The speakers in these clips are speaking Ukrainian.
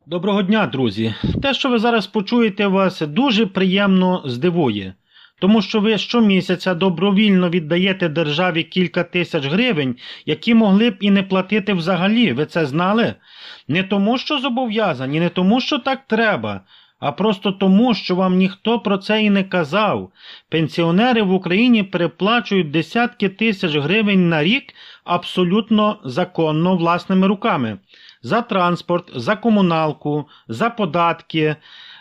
Доброго дня, друзі! Те, що ви зараз почуєте, вас дуже приємно здивує. Тому що ви щомісяця добровільно віддаєте державі кілька тисяч гривень, які могли б і не платити взагалі. Ви це знали? Не тому, що зобов'язані, не тому, що так треба, а просто тому, що вам ніхто про це і не казав. Пенсіонери в Україні переплачують десятки тисяч гривень на рік абсолютно законно власними руками. За транспорт, за комуналку, за податки,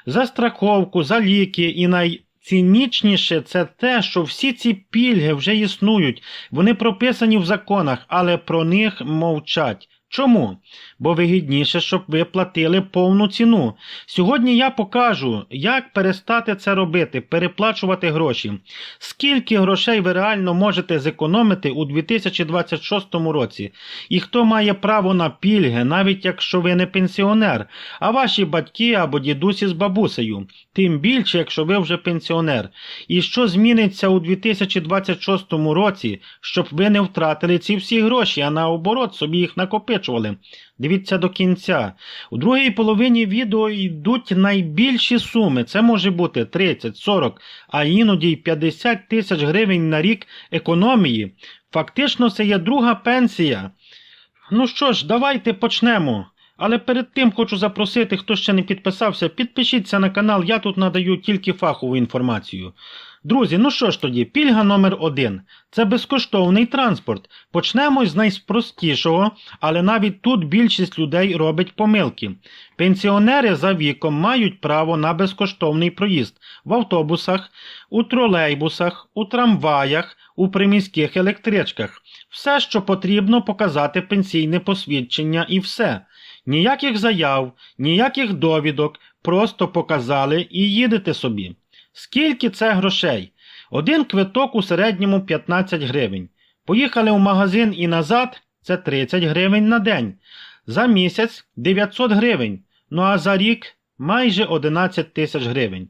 за страховку, за ліки і найцинічніше це те, що всі ці пільги вже існують, вони прописані в законах, але про них мовчать. Чому? Бо вигідніше, щоб ви платили повну ціну. Сьогодні я покажу, як перестати це робити, переплачувати гроші. Скільки грошей ви реально можете зекономити у 2026 році. І хто має право на пільги, навіть якщо ви не пенсіонер, а ваші батьки або дідусі з бабусею. Тим більше, якщо ви вже пенсіонер. І що зміниться у 2026 році, щоб ви не втратили ці всі гроші, а наоборот собі їх накопичували. Дивіться до кінця. У другій половині відео йдуть найбільші суми. Це може бути 30, 40, а іноді й 50 тисяч гривень на рік економії. Фактично це є друга пенсія. Ну що ж, давайте почнемо. Але перед тим хочу запросити, хто ще не підписався, підпишіться на канал, я тут надаю тільки фахову інформацію. Друзі, ну що ж тоді, пільга номер 1. Це безкоштовний транспорт. Почнемо з найпростішого, але навіть тут більшість людей робить помилки. Пенсіонери за віком мають право на безкоштовний проїзд в автобусах, у тролейбусах, у трамваях, у приміських електричках. Все, що потрібно, показати пенсійне посвідчення і все. Ніяких заяв, ніяких довідок, просто показали і їдете собі. Скільки це грошей? Один квиток у середньому 15 гривень. Поїхали в магазин і назад – це 30 гривень на день. За місяць – 900 гривень. Ну а за рік – майже 11 тисяч гривень.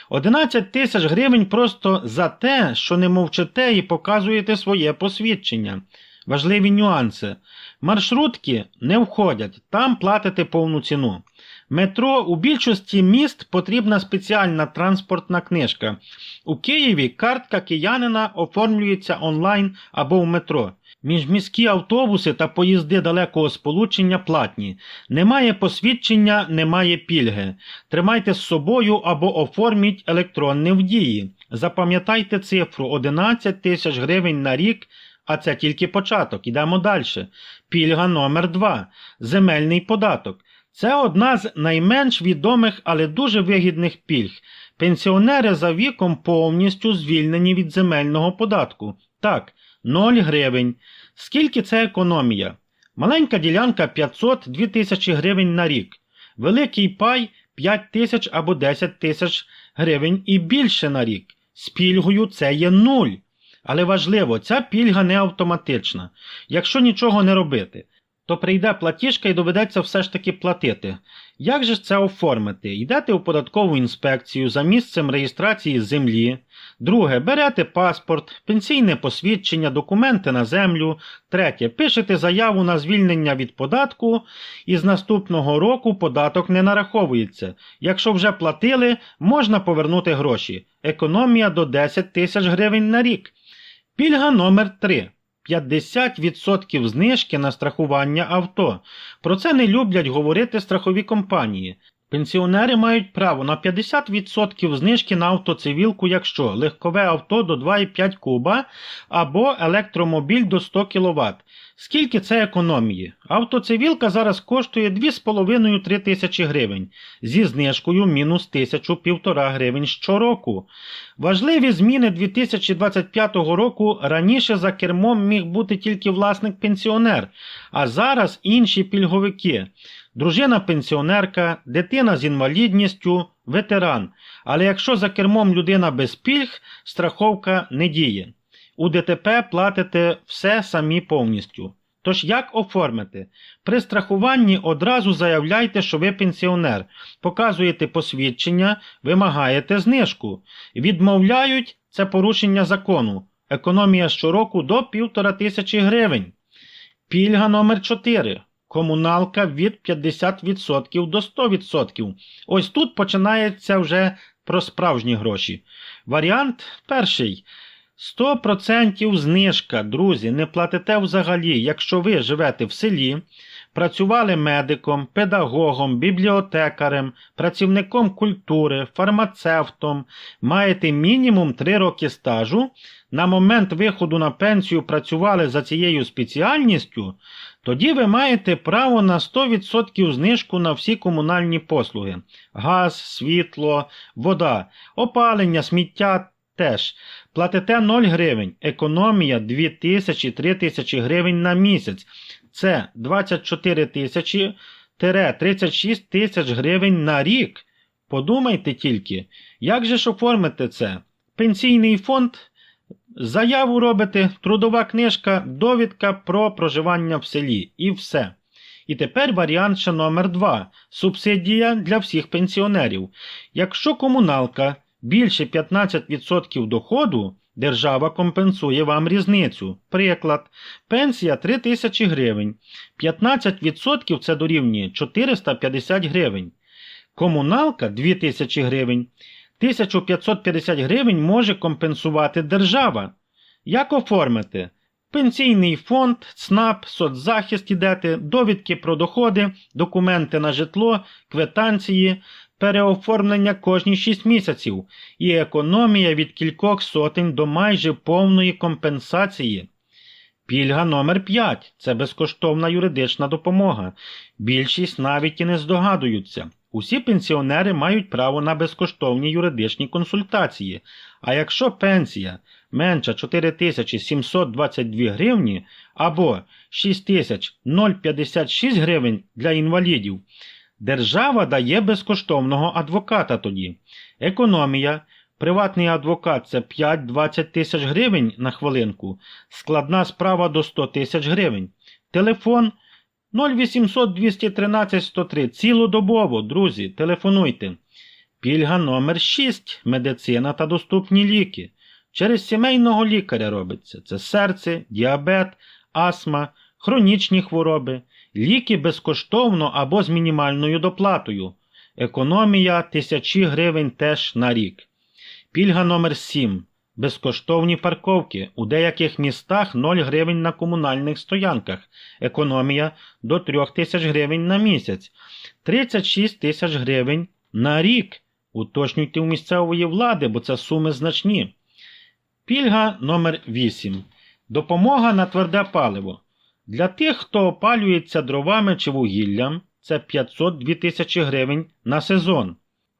11 тисяч гривень просто за те, що не мовчите і показуєте своє посвідчення. Важливі нюанси. Маршрутки не входять, там платите повну ціну. Метро у більшості міст потрібна спеціальна транспортна книжка. У Києві картка киянина оформлюється онлайн або в метро. Міжміські автобуси та поїзди далекого сполучення платні. Немає посвідчення, немає пільги. Тримайте з собою або оформіть електронне в дії. Запам'ятайте цифру 11 тисяч гривень на рік, а це тільки початок. Ідемо далі. Пільга номер 2. Земельний податок. Це одна з найменш відомих, але дуже вигідних пільг. Пенсіонери за віком повністю звільнені від земельного податку. Так, 0 гривень. Скільки це економія? Маленька ділянка 500-2000 гривень на рік. Великий пай 5 тисяч або 10 тисяч гривень і більше на рік. З пільгою це є 0. Але важливо, ця пільга не автоматична. Якщо нічого не робити, то прийде платіжка і доведеться все ж таки платити. Як же це оформити? Йдете у податкову інспекцію за місцем реєстрації землі. Друге, берете паспорт, пенсійне посвідчення, документи на землю. Третє, пишете заяву на звільнення від податку і з наступного року податок не нараховується. Якщо вже платили, можна повернути гроші. Економія до 10 тисяч гривень на рік. Пільга номер 3. 50% знижки на страхування авто. Про це не люблять говорити страхові компанії. Пенсіонери мають право на 50% знижки на автоцивілку, якщо легкове авто до 2,5 куба або електромобіль до 100 кВт. Скільки це економії? Автоцивілка зараз коштує 2,5-3 тисячі гривень. Зі знижкою мінус 1000-1,5 гривень щороку. Важливі зміни 2025 року. Раніше за кермом міг бути тільки власник-пенсіонер, а зараз інші пільговики. Дружина-пенсіонерка, дитина з інвалідністю, ветеран. Але якщо за кермом людина без пільг, страховка не діє. У ДТП платите все самі повністю. Тож як оформити? При страхуванні одразу заявляйте, що ви пенсіонер. Показуєте посвідчення, вимагаєте знижку. Відмовляють – це порушення закону. Економія щороку до 1500 гривень. Пільга номер 4. комуналка від 50% до 100%. Ось тут починається вже про справжні гроші. Варіант перший. 100% знижка, друзі, не платите взагалі, якщо ви живете в селі, працювали медиком, педагогом, бібліотекарем, працівником культури, фармацевтом, маєте мінімум 3 роки стажу, на момент виходу на пенсію працювали за цією спеціальністю, тоді ви маєте право на 100% знижку на всі комунальні послуги. Газ, світло, вода, опалення, сміття теж. Платите 0 гривень, економія 2000-3000 гривень на місяць. Це 24 тисячі – 36 тисяч гривень на рік. Подумайте тільки, як же ж оформити це? Пенсійний фонд, заяву робите, трудова книжка, довідка про проживання в селі і все. І тепер варіант ще номер 2. Субсидія для всіх пенсіонерів. Якщо комуналка більше 15% доходу, держава компенсує вам різницю. Приклад. Пенсія 3000 гривень. 15% це дорівнює 450 гривень. Комуналка 2000 гривень. 1550 гривень може компенсувати держава. Як оформити? Пенсійний фонд, ЦНАП, соцзахист ідете, довідки про доходи, документи на житло, квитанції, переоформлення кожні 6 місяців і економія від кількох сотень до майже повної компенсації. Пільга номер 5 – це безкоштовна юридична допомога. Більшість навіть і не здогадуються. Усі пенсіонери мають право на безкоштовні юридичні консультації. А якщо пенсія менша 4722 гривні або 6056 гривень для інвалідів, держава дає безкоштовного адвоката тоді. Економія. Приватний адвокат – це 5-20 тисяч гривень на хвилинку. Складна справа до 100 тисяч гривень. Телефон 0800 213 103. Цілодобово, друзі, телефонуйте. Пільга номер 6. Медицина та доступні ліки. Через сімейного лікаря робиться. Це серце, діабет, астма, хронічні хвороби. Ліки безкоштовно або з мінімальною доплатою. Економія 1000 гривень теж на рік. Пільга номер 7. Безкоштовні парковки. У деяких містах 0 гривень на комунальних стоянках. Економія до 3000 гривень на місяць. 36 тисяч гривень на рік. Уточнюйте у місцевої влади, бо це суми значні. Пільга номер 8. Допомога на тверде паливо. Для тих, хто опалюється дровами чи вугіллям, це 502 тисячі гривень на сезон.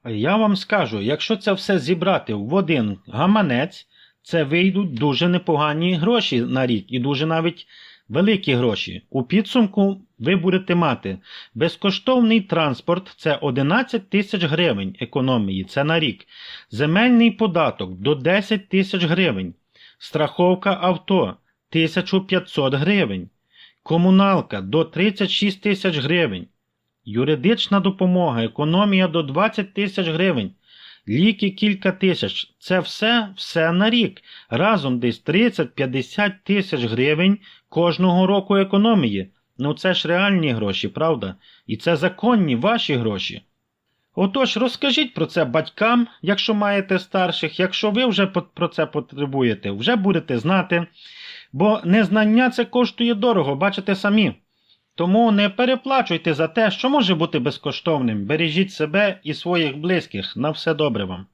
Я вам скажу, якщо це все зібрати в один гаманець, це вийдуть дуже непогані гроші на рік і дуже навіть великі гроші. У підсумку ви будете мати безкоштовний транспорт – це 11 тисяч гривень економії, це на рік. Земельний податок – до 10 тисяч гривень. Страховка авто – 1500 гривень. Комуналка – до 36 тисяч гривень. Юридична допомога, економія до 20 тисяч гривень. Ліки кілька тисяч. Це все на рік. Разом десь 30-50 тисяч гривень кожного року економії. Ну це ж реальні гроші, правда? І це законні ваші гроші. Отож, розкажіть про це батькам, якщо маєте старших, якщо ви вже про це потребуєте, вже будете знати. Бо незнання це коштує дорого, бачите самі. Тому не переплачуйте за те, що може бути безкоштовним. Бережіть себе і своїх близьких. На все добре вам.